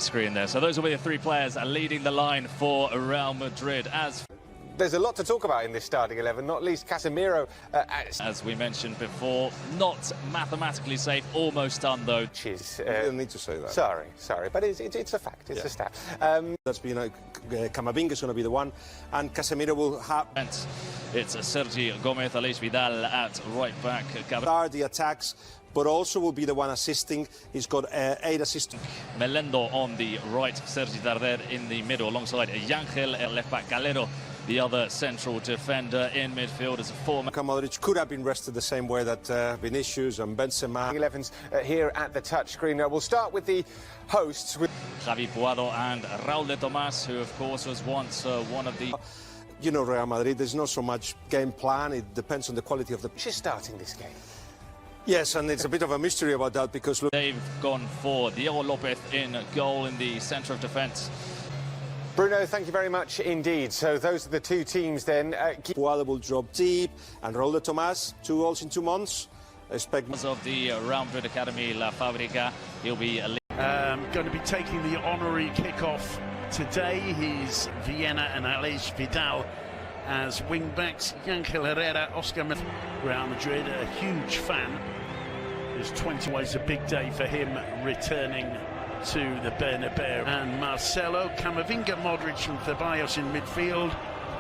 screen there. So those will be the three players leading the line for Real Madrid. There's a lot to talk about in this starting 11, not least Casemiro. As we mentioned before, not mathematically safe, almost done though. You don't need to say that. Sorry, but it's a fact, it's a stat. That's been Camavinga is going to be the one, and Casemiro will have. It's Sergi Gomez, Aleix Vidal at right back. The attacks, but also will be the one assisting. He's got 8 assists. Melendo on the right, Sergi Darder in the middle, alongside Yangel, left back Galero, the other central defender in midfield as a former. Modric could have been rested the same way that Vinicius and Benzema. 11's here at the touchscreen. We'll start with the hosts. With Javi Puado and Raúl de Tomás, who of course was once one of the... You know, Real Madrid, there's not so much game plan. It depends on the quality of the... She's starting this game. Yes, and it's a bit of a mystery about that because... Look, they've gone for Diego Lopez in goal in the centre of defence. Bruno, thank you very much indeed. So those are the two teams then. Puado will drop deep, and Raúl de Tomás, 2 goals in 2 months. Because of the Real Madrid Academy La Fábrica, he'll be going to be taking the honorary kick-off today. He's Vienna and Aleix Vidal as wing-backs. Yangel Herrera, Oscar Real Madrid, a huge fan. It's 20 ways a big day for him returning to the Bernabeu. And Marcelo, Camavinga, Modric and Ceballos in midfield.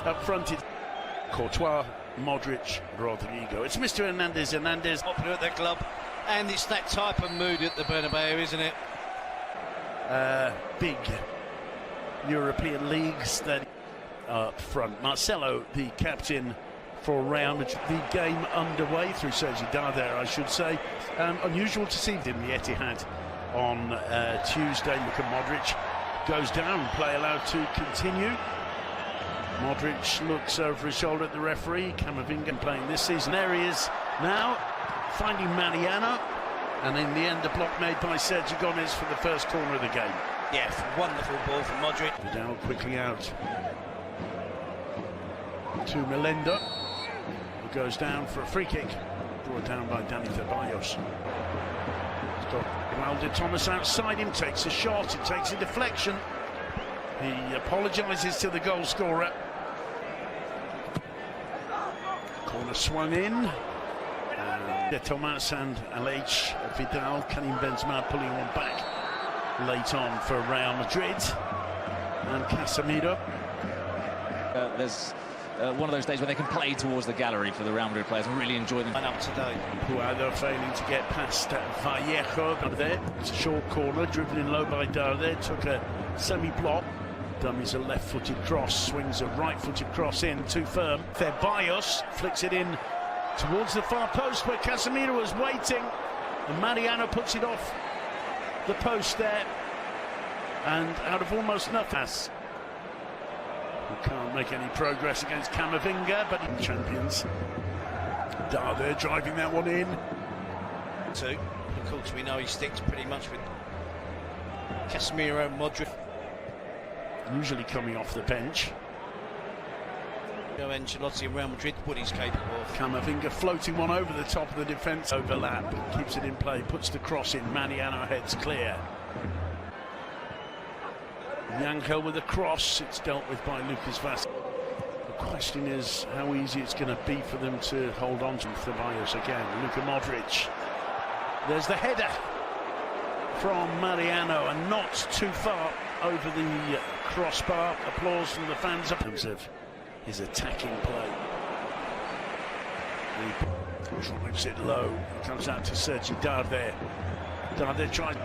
Up front it's Courtois, Modric, Rodrigo. It's Mr. Hernandez. Popular at the club, and it's that type of mood at the Bernabeu, isn't it? Big European leagues that up front. Marcelo, the captain for Real Madrid. The game underway through Sergi Darder, I should say. Unusual to see him in the Etihad on Tuesday. Luka Modric goes down, play allowed to continue. Modric looks over his shoulder at the referee. Camavinga playing this season. There he is now, finding Mariano, and in the end a block made by Sergio Gomez for the first corner of the game. Yeah, wonderful ball from Modric. Vidal quickly out to Melendo, who goes down for a free kick, brought down by Dani Ceballos. He's got Raúl de Tomás outside him, takes a shot, it takes a deflection. He apologises to the goal scorer. Corner swung in. De Tomás and Aleix Vidal, Karim Benzema pulling one back late on for Real Madrid. And Casemiro. There's one of those days where they can play towards the gallery for the Real Madrid players and really enjoy them. And up today. Puado failing to get past Vallejo up there. It's a short corner, dribbling low by Darder, took a semi-block. Dummies a left-footed cross, swings a right-footed cross in, too firm. Ceballos flicks it in towards the far post where Casemiro was waiting, and Mariano puts it off the post there, and out of almost nothing. We can't make any progress against Camavinga, but in champions. Darder driving that one in. Of course, we know he sticks pretty much with Casemiro, Modric. Usually coming off the bench. Ancelotti and Real Madrid, what he's capable of. Camavinga floating one over the top of the defence. Overlap, keeps it in play, puts the cross in. Mariano heads clear. Yangel with a cross, it's dealt with by Lucas Vázquez. The question is how easy it's going to be for them to hold on to Ceballos again. Luka Modric. There's the header from Mariano, and not too far over the crossbar. Applause from the fans in terms of his attacking play. He drives it low, comes out to Sergi Darder. Darder tries.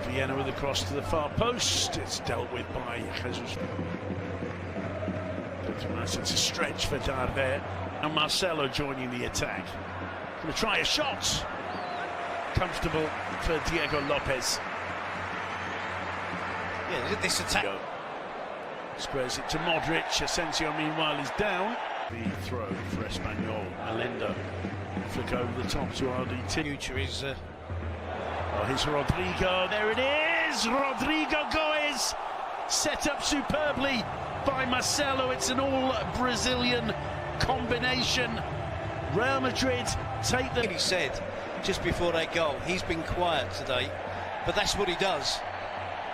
Vienna with a cross to the far post. It's dealt with by Jesus. It's a stretch for Darder. And Marcelo joining the attack. Going to try a shot. Comfortable for Diego Lopez. Yeah, this attack. Squares it to Modric. Asensio, meanwhile, is down. The throw for Espanyol. Melendo. Flick over the top to RDT. Future is. Oh, here's Rodrigo. There it is. Rodrigo Goes. Set up superbly by Marcelo. It's an all-Brazilian combination. Real Madrid take the... He said just before they goal, he's been quiet today, but that's what he does.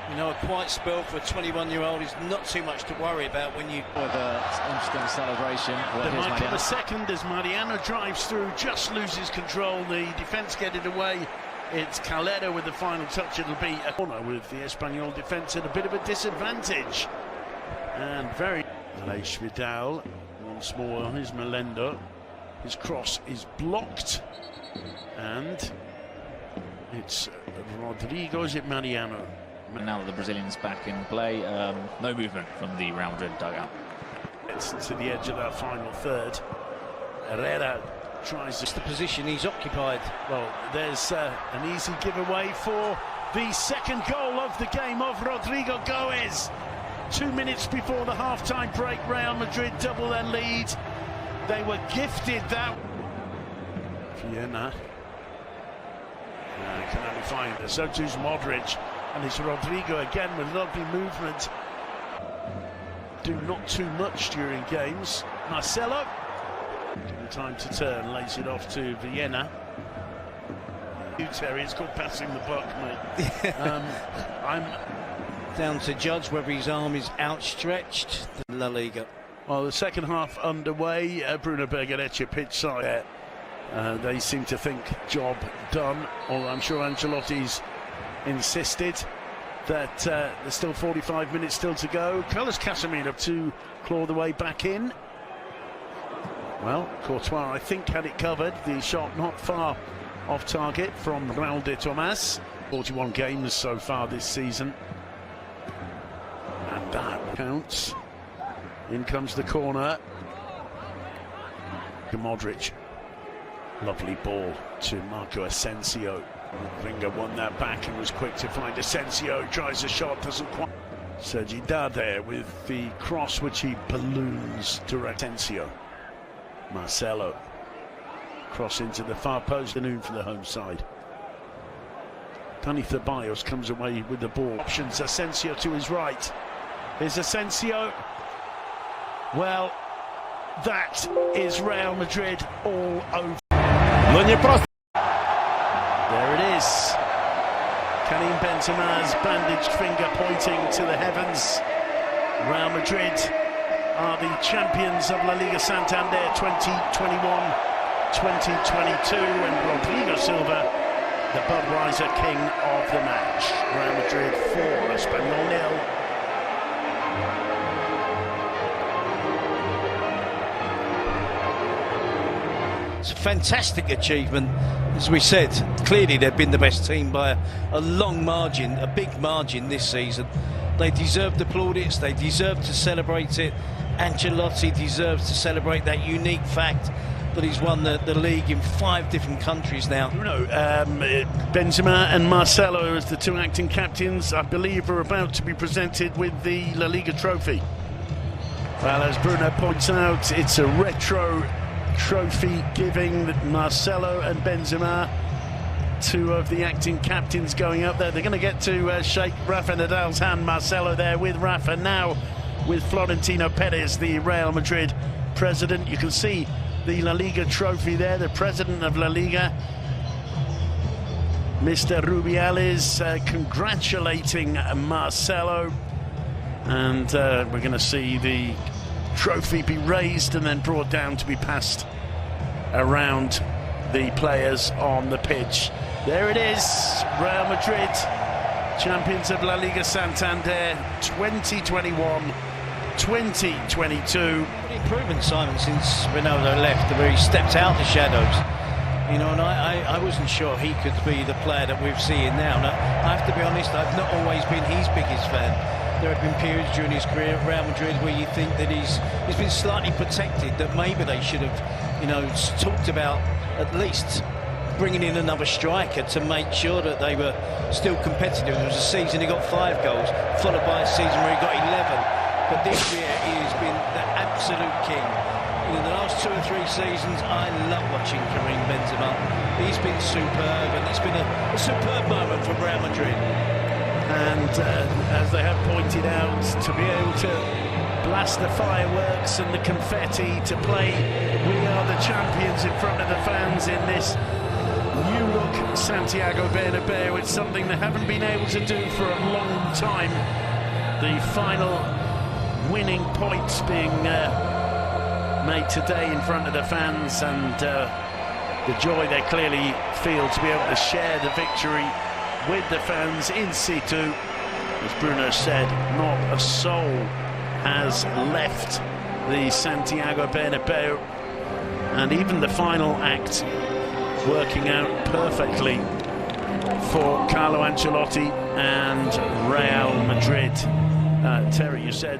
You know, a quiet spell for a 21-year-old is not too much to worry about when you... With an interesting celebration. Well, There here's might come Mariano. a second as Mariano drives through, just loses control. The defence get it away. It's Calero with the final touch. It'll be a corner with the Espanyol defence at a bit of a disadvantage. And very... Aleix Vidal once more. Here's Melendo. His cross is blocked. And it's Rodrigo, is it Mariano? Now that the Brazilian's back in play, no movement from the Real Madrid dugout. It's to the edge of that final third. Herrera tries The position he's occupied. Well, there's an easy giveaway for the second goal of the game of Rodrigo Goes. 2 minutes before the half-time break, Real Madrid double their lead. They were gifted that. Vienna. Can only find it. So too's Modric. And it's Rodrigo again with lovely movement. Do not too much during games. Marcelo. Given time to turn, lays it off to Vienna. Terry, it's called passing the buck, mate. I'm Down to judge whether his arm is outstretched. La Liga. Well, the second half underway. Bruno Bergarecci pitch side. They seem to think job done. Or I'm sure Ancelotti's insisted that there's still 45 minutes still to go. Carlos Casemiro to claw the way back in. Well, Courtois, I think, had it covered. The shot not far off target from Raul de Tomas. 41 games so far this season. And that counts. In comes the corner. Modric. Lovely ball to Marco Asensio. Ringer won that back and was quick to find Asensio. Tries a shot, doesn't quite. Sergi Dade with the cross, which he balloons direct. Asensio. Marcelo. Cross into the far post. Noon for the home side. Dani Ceballos comes away with the ball. Options Asensio to his right. Here's Asensio. Well, that is Real Madrid all over. There it is. Karim Benzema's bandaged finger pointing to the heavens. Real Madrid are the champions of La Liga Santander 2021-2022, and Rodrigo Silva, the Budweiser king of the match. Real Madrid 4, Espanyol 0. It's a fantastic achievement. As we said, clearly they've been the best team by a long margin, a big margin this season. They deserve the plaudits, they deserve to celebrate it. Ancelotti deserves to celebrate that unique fact that he's won the league in 5 different countries now. Bruno, Benzema and Marcelo as the 2 acting captains, I believe, are about to be presented with the La Liga trophy. Well, as Bruno points out, it's a retro trophy giving Marcelo and Benzema, 2 of the acting captains, going up there. They're going to get to shake Rafa Nadal's hand. Marcelo there with Rafa, now with Florentino Perez, the Real Madrid president. You can see the La Liga trophy there, the president of La Liga, Mr. Rubiales, congratulating Marcelo. And we're going to see the trophy be raised and then brought down to be passed around the players on the pitch. There it is, Real Madrid, champions of La Liga Santander 2021-2022. Improvement, Simon, since Ronaldo left, where he stepped out the shadows. You know, and I wasn't sure he could be the player that we're seeing now. And I have to be honest, I've not always been his biggest fan. There have been periods during his career at Real Madrid where you think that he's been slightly protected, that maybe they should have, you know, talked about at least bringing in another striker to make sure that they were still competitive. There was a season he got 5 goals, followed by a season where he got 11. But this year he has been the absolute king. In the last 2 or 3 seasons, I love watching Karim Benzema. He's been superb, and it's been a superb moment for Real Madrid. And as they have pointed out, to be able to blast the fireworks and the confetti, to play "We Are the Champions" in front of the fans in this new look Santiago Bernabeu. It's something they haven't been able to do for a long time. The final winning points being made today in front of the fans, and the joy they clearly feel to be able to share the victory with the fans in situ. As Bruno said, not a soul has left the Santiago Bernabeu, and even the final act working out perfectly for Carlo Ancelotti and Real Madrid. Terry, you said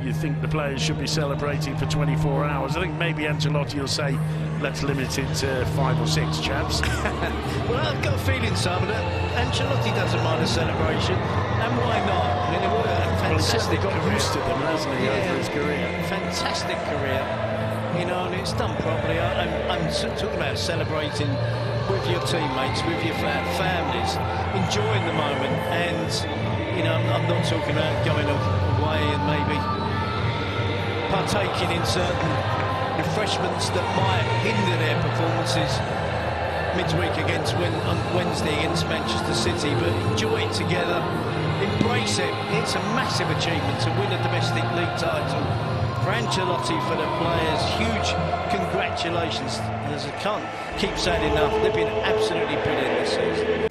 you think the players should be celebrating for 24 hours. I think maybe Ancelotti will say, let's limit it to 5 or 6, chaps. Well, I've got a feeling, Simon, that Ancelotti doesn't mind a celebration, and why not? I mean, what a fantastic got used to them, hasn't he, over his career? Fantastic career, you know, and it's done properly. I'm talking about celebrating with your teammates, with your families, enjoying the moment, and you know, I'm not talking about going away and maybe partaking in certain refreshments that might hinder their performances midweek on Wednesday against Manchester City, but enjoy it together, embrace it. It's a massive achievement to win a domestic league title. For Ancelotti, for the players, huge congratulations. As I can't keep saying enough, they've been absolutely brilliant this season.